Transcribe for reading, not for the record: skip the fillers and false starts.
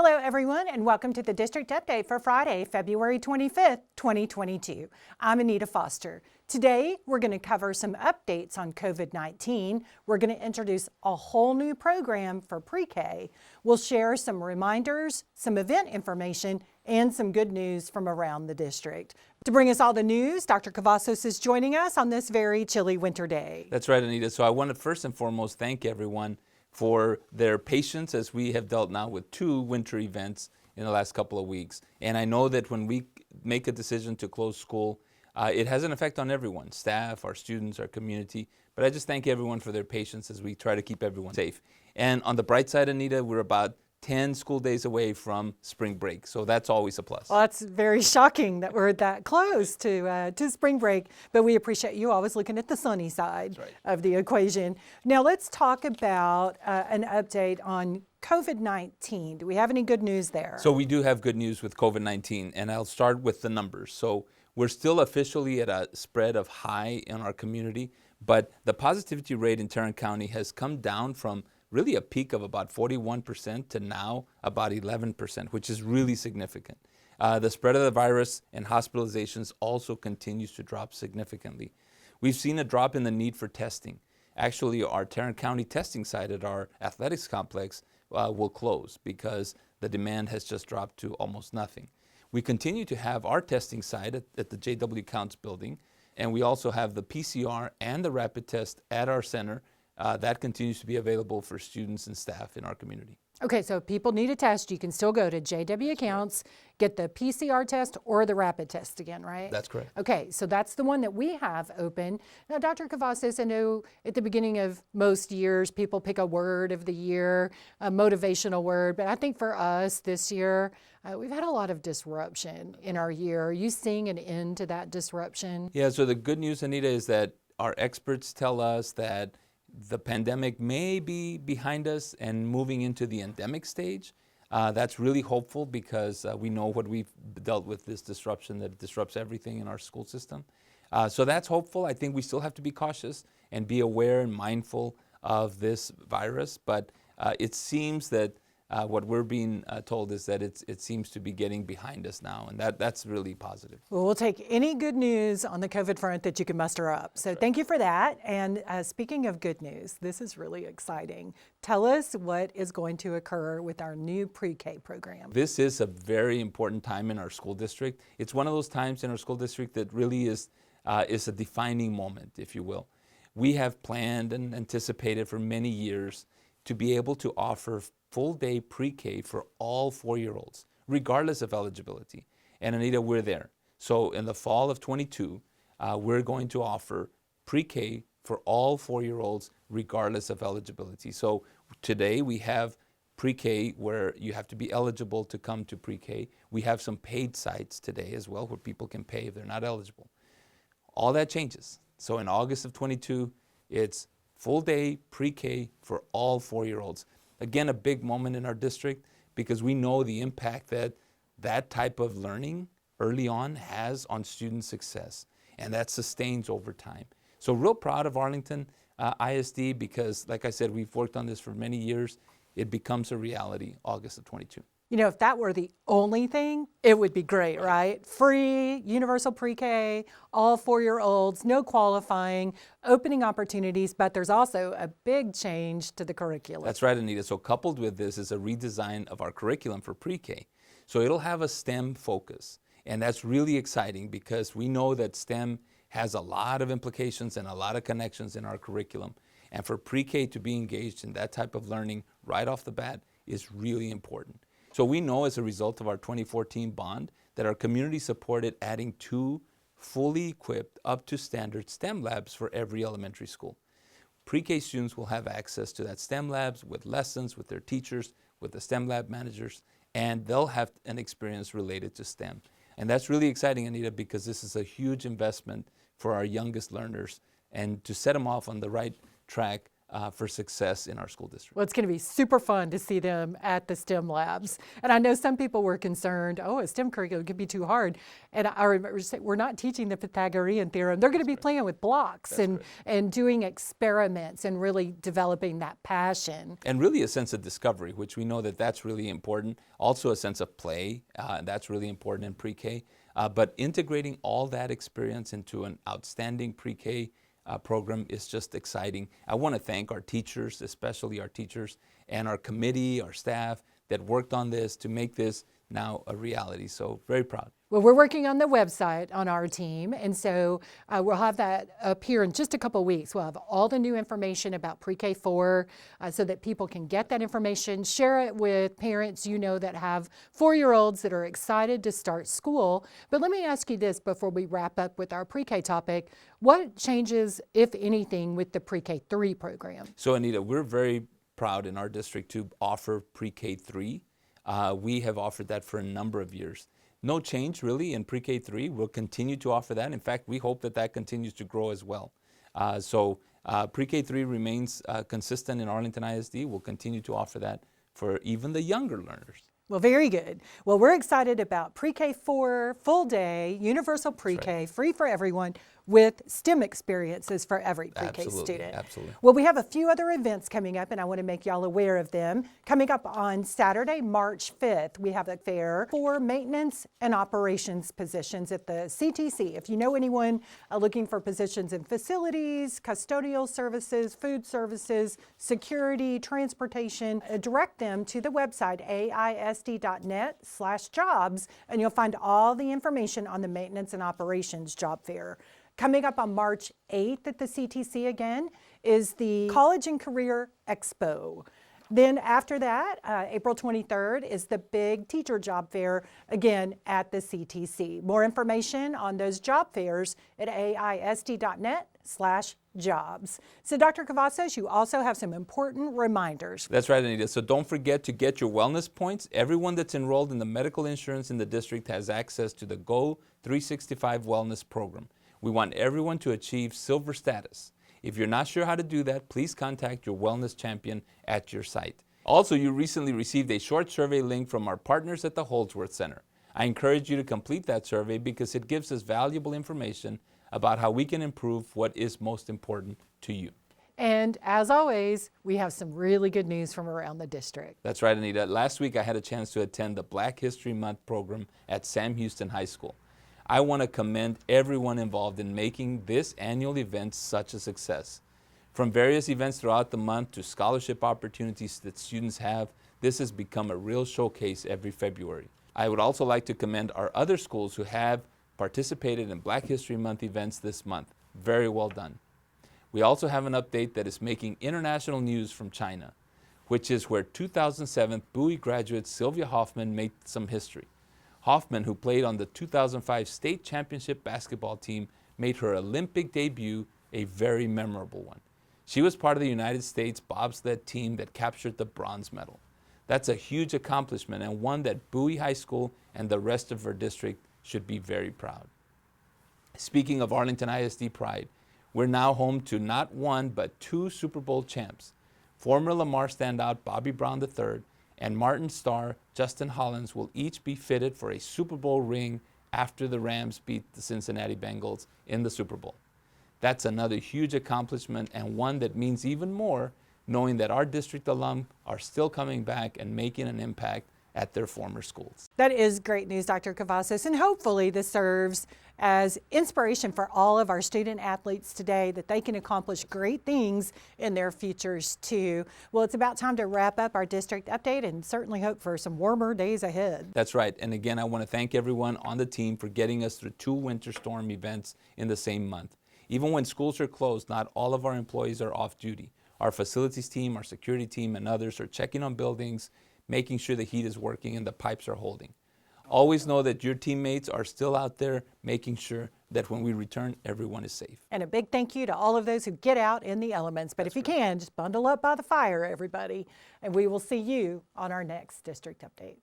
Hello, everyone, and welcome to the District Update for Friday, February 25th, 2022. I'm Anita Foster. Today, we're going to cover some updates on COVID-19. We're going to introduce a whole new program for pre-K. We'll share some reminders, some event information, and some good news from around the district. To bring us all the news, Dr. Cavazos is joining us on this very chilly winter day. That's right, Anita. So I want to first and foremost thank everyone for their patience as we have dealt now with 2 winter events in the last couple of weeks. And I know that when we make a decision to close school, it has an effect on everyone, staff, our students, our community. But I just thank everyone for their patience as we try to keep everyone safe. And on the bright side, Anita, we're about 10 school days away from spring break. So that's always a plus. Well, that's very shocking that we're that close to spring break, but we appreciate you always looking at the sunny side of the equation. Now let's talk about an update on COVID-19. Do we have any good news there? So we do have good news with COVID-19, and I'll start with the numbers. So we're still officially at a spread of high in our community, but the positivity rate in Tarrant County has come down from really a peak of about 41% to now about 11%, which is really significant. The spread of the virus and hospitalizations also continues to drop significantly. We've seen a drop in the need for testing. Actually, our Tarrant County testing site at our athletics complex will close because the demand has just dropped to almost nothing. We continue to have our testing site at the J.W. Counts building, and we also have the PCR and the rapid test at our center. That continues to be available for students and staff in our community. Okay, so if people need a test, you can still go to J.W. Accounts, get the PCR test or the rapid test again, right? That's correct. Okay, so that's the one that we have open. Now, Dr. Cavazos, I know at the beginning of most years, people pick a word of the year, a motivational word, but I think for us this year, we've had a lot of disruption in our year. Are you seeing an end to that disruption? Yeah, so the good news, Anita, is that our experts tell us that the pandemic may be behind us and moving into the endemic stage. That's really hopeful because we know what we've dealt with, this disruption that disrupts everything in our school system. So that's hopeful. I think we still have to be cautious and be aware and mindful of this virus, but it seems that what we're being told is that it seems to be getting behind us now, and that's really positive. Well, we'll take any good news on the COVID front that you can muster up. So thank you for that. And speaking of good news, this is really exciting. Tell us what is going to occur with our new pre-K program. This is a very important time in our school district. It's one of those times in our school district that really is a defining moment, if you will. We have planned and anticipated for many years to be able to offer full-day pre-K for all 4-year-olds, regardless of eligibility. And Anita, we're there. So in the fall of 22, we're going to offer pre-K for all 4-year-olds, regardless of eligibility. So today we have pre-K where you have to be eligible to come to pre-K. We have some paid sites today as well where people can pay if they're not eligible. All that changes. So in August of 22, it's full-day pre-K for all 4-year-olds. Again, a big moment in our district because we know the impact that that type of learning early on has on student success, and that sustains over time. So real proud of Arlington ISD because, like I said, we've worked on this for many years. It becomes a reality August of 22. You know, if that were the only thing, it would be great, right? Free, universal pre-K, all 4-year-olds, no qualifying, opening opportunities, but there's also a big change to the curriculum. That's right, Anita. So coupled with this is a redesign of our curriculum for pre-K. So it'll have a STEM focus, and that's really exciting because we know that STEM has a lot of implications and a lot of connections in our curriculum. And for pre-K to be engaged in that type of learning right off the bat is really important. So we know as a result of our 2014 bond that our community supported adding 2 fully equipped, up-to-standard STEM labs for every elementary school. Pre-K students will have access to that STEM labs with lessons, with their teachers, with the STEM lab managers, and they'll have an experience related to STEM. And that's really exciting, Anita, because this is a huge investment for our youngest learners, and to set them off on the right track for success in our school district. Well, it's going to be super fun to see them at the STEM labs. And I know some people were concerned, oh, a STEM curriculum could be too hard. And I remember saying, we're not teaching the Pythagorean theorem. They're going to be playing with blocks and doing experiments and really developing that passion. And really a sense of discovery, which we know that that's really important. Also a sense of play, that's really important in pre-K. But integrating all that experience into an outstanding pre-K program is just exciting. I want to thank our teachers, especially our teachers, and our committee, our staff that worked on this to make this now a reality. So very proud. Well, we're working on the website on our team, and so we'll have that up here in just a couple weeks. We'll have all the new information about pre-K 4 so that people can get that information, share it with parents you know that have 4-year-olds that are excited to start school. But let me ask you this before we wrap up with our pre-K topic. What changes, if anything, with the pre-K 3 program? So Anita, we're very proud in our district to offer pre-K 3. We have offered that for a number of years. No change really in pre-K 3. We'll continue to offer that. In fact, we hope that that continues to grow as well. So pre-K 3 remains consistent in Arlington ISD. We'll continue to offer that for even the younger learners. Well, very good. Well, we're excited about pre-K 4, full day, universal pre-K, free for everyone, with STEM experiences for every pre-K student. Absolutely. Well, we have a few other events coming up, and I want to make y'all aware of them. Coming up on Saturday, March 5th, we have a fair for maintenance and operations positions at the CTC. If you know anyone looking for positions in facilities, custodial services, food services, security, transportation, direct them to the website AISD.net/jobs, and you'll find all the information on the maintenance and operations job fair. Coming up on March 8th at the CTC again is the College and Career Expo. Then after that, April 23rd is the big teacher job fair again at the CTC. More information on those job fairs at AISD.net/jobs. So Dr. Cavazos, you also have some important reminders. That's right, Anita. So don't forget to get your wellness points. Everyone that's enrolled in the medical insurance in the district has access to the Go 365 Wellness Program. We want everyone to achieve silver status. If you're not sure how to do that, please contact your wellness champion at your site. Also, you recently received a short survey link from our partners at the Holdsworth Center. I encourage you to complete that survey because it gives us valuable information about how we can improve what is most important to you. And as always, we have some really good news from around the district. That's right, Anita. Last week I had a chance to attend the Black History Month program at Sam Houston High School. I want to commend everyone involved in making this annual event such a success. From various events throughout the month to scholarship opportunities that students have, this has become a real showcase every February. I would also like to commend our other schools who have participated in Black History Month events this month. Very well done. We also have an update that is making international news from China, which is where 2007 Bowie graduate Sylvia Hoffman made some history. Hoffman, who played on the 2005 state championship basketball team, made her Olympic debut a very memorable one. She was part of the United States bobsled team that captured the bronze medal. That's a huge accomplishment and one that Bowie High School and the rest of our district should be very proud. Speaking of Arlington ISD pride, we're now home to not one but 2 Super Bowl champs. Former Lamar standout Bobby Brown III and Martin star Justin Hollins will each be fitted for a Super Bowl ring after the Rams beat the Cincinnati Bengals in the Super Bowl. That's another huge accomplishment and one that means even more knowing that our district alum are still coming back and making an impact at their former schools. That is great news, Dr. Cavazos, and hopefully this serves as inspiration for all of our student athletes today that they can accomplish great things in their futures too. Well, it's about time to wrap up our district update and certainly hope for some warmer days ahead. That's right, and again, I want to thank everyone on the team for getting us through 2 winter storm events in the same month. Even when schools are closed, not all of our employees are off duty. Our facilities team, our security team, and others are checking on buildings, making sure the heat is working and the pipes are holding. Always know that your teammates are still out there making sure that when we return, everyone is safe. And a big thank you to all of those who get out in the elements. But if you can, just bundle up by the fire, everybody. And we will see you on our next district update.